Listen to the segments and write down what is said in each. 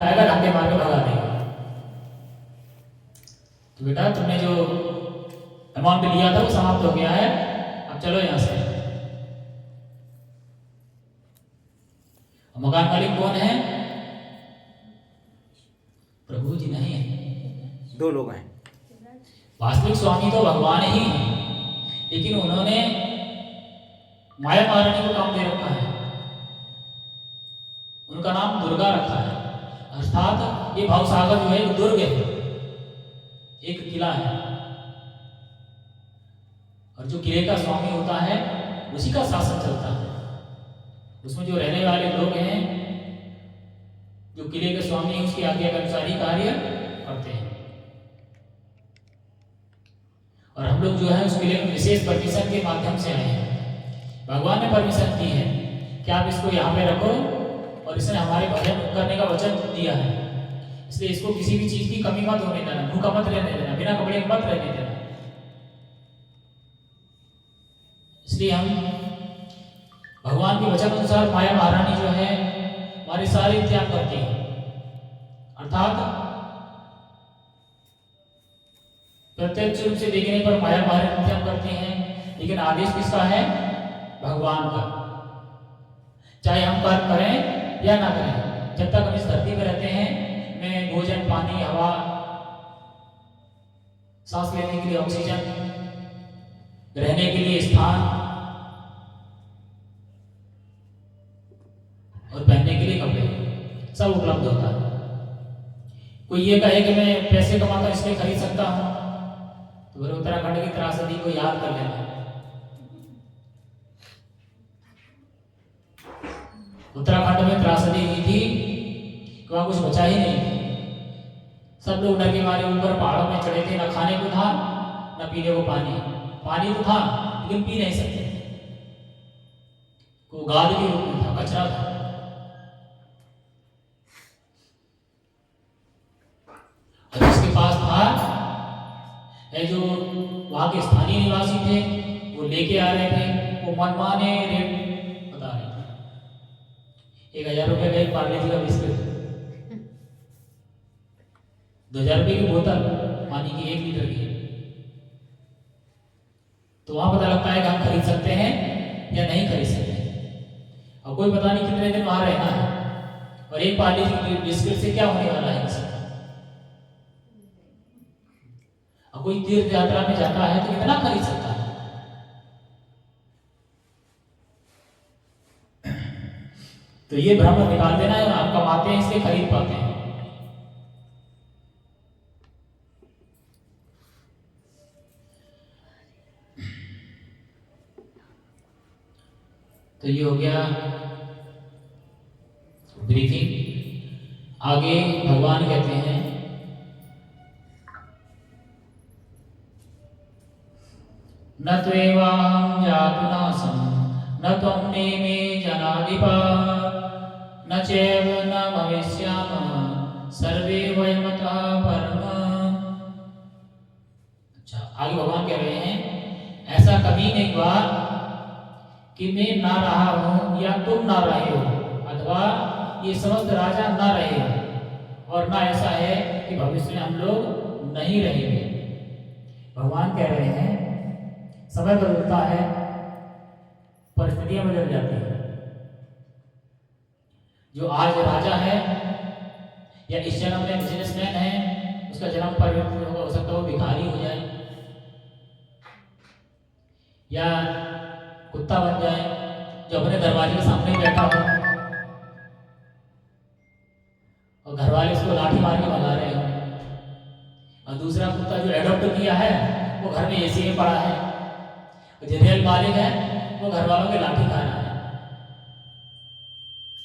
आएगा, धक्के मार के भगा देगा। तो बेटा तुमने जो अमाउंट लिया था वो समाप्त हो गया है, अब चलो यहाँ से। मकान मालिक कौन है? प्रभु जी नहीं है, दो लोग हैं। वास्तविक स्वामी तो भगवान ही है, लेकिन उन्होंने माया महारानी को काम दे रखा है, उनका नाम दुर्गा रखा है। अर्थात ये भवसागर जो है एक दुर्ग है, एक किला है, और जो किले का स्वामी होता है उसी का शासन चलता है। उसमें जो रहने वाले लोग हैं, जो किले के स्वामी हैं, उसकी आज्ञा के अनुसार ही कार्य करते हैं। और हम लोग जो है उस किले में विशेष परमिशन के माध्यम से आए हैं। भगवान ने परमिशन दी है कि आप इसको यहाँ पे रखो, और इसने हमारे भजन करने का वचन दिया है, इसलिए इसको किसी भी चीज की कमी मत होने देना, भूखा मत रहने देना, बिना कपड़े मत रहने देना। इसलिए हम भगवान के वचन अनुसार माया महारानी जो है हमारे सारे त्याग करती है। अर्थात प्रत्यक्ष रूप से देखने पर माया महारानी त्याग करती हैं, लेकिन आदेश किसका है? भगवान का। चाहे हम कर्म करें या ना करें, जब तक हम इस धरती पर रहते हैं, में भोजन, पानी, हवा, सांस लेने के लिए ऑक्सीजन, रहने के लिए स्थान और पहनने के लिए कपड़े सब उपलब्ध होता है। कोई ये कहे कि मैं पैसे कमाता हूं इसलिए खरीद सकता हूं, तो फिर उत्तराखंड की त्रासदी को याद कर लेना। उत्तराखंड में त्रासदी हुई थी कि वहां कुछ बचा ही नहीं, सब लोग डर के मारे ऊपर पहाड़ों में चढ़े थे, न खाने को था न पीने को पानी। पानी तो था लेकिन पी नहीं सकते, वो गाद के रूप में था, कचरा था। और जिसके पास था, है जो वहां के स्थानीय निवासी थे, वो लेके आ रहे थे, वो मनमाने रेट बता रहे थे। 1000 रुपये का एक पार्ले जी का बिस्किट, 2000 रुपये की बोतल पानी की 1 लीटर की। तो वहां पता लगता है कि हम खरीद सकते हैं या नहीं खरीद सकते। और कोई पता नहीं कितने दिन वहां रहना है, और एक पार्ले जी की बिस्किट से क्या होने वाला है किसी। और कोई तीर्थ यात्रा में जाता है तो कितना खरीद सकता है। तो ये भ्रम निकाल देना है, आप कमाते हैं इसलिए खरीद पाते हैं। तो ये हो गया ब्रीफिंग। आगे भगवान कहते हैं, न त्वेवाहं जातुनासं न त्वं नेमे जनाधिपा न चैव न भविष्यामः सर्वे वयमतः परम। अच्छा, आगे भगवान कह रहे हैं, ऐसा कभी नहीं हुआ कि मैं ना रहा हूं या तुम ना रहे हो, अथवा ये समस्त राजा ना रहे हो, और ना ऐसा है कि भविष्य में हम लोग नहीं रहेंगे। भगवान कह रहे हैं समय बदलता है, परिस्थितियां बदल जाती हैं। जो आज राजा है या इस जन्म में बिजनेसमैन है, उसका जन्म परिवर्तित होगा, हो सकता है वो भिखारी हो जाए या कुत्ता बन जाए जो अपने दरवाजे के सामने बैठा हो और घर वाले उसको लाठी मार के भगा रहे हो, और दूसरा कुत्ता जो एडॉप्ट किया है वो घर में एसी में पड़ा है, जो रियल मालिक है वो घर वालों के लाठी खा रहा है।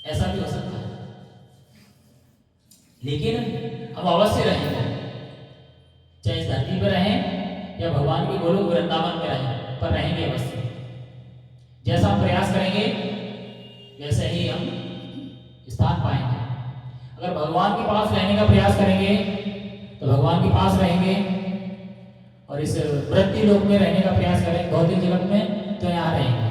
ऐसा भी हो सकता है, लेकिन हम अवश्य रहेंगे, चाहे इस धरती पर रहें या भगवान के गोलोक वृंदावन में रहें, पर रहेंगे अवश्य। जैसा हम प्रयास करेंगे वैसे ही हम स्थान पाएंगे। अगर भगवान के पास रहने का प्रयास करेंगे तो भगवान के पास रहेंगे, और इस वृत्ति लोक में रहने का प्रयास करें भौतिक जगत में, तो यहाँ रहेंगे।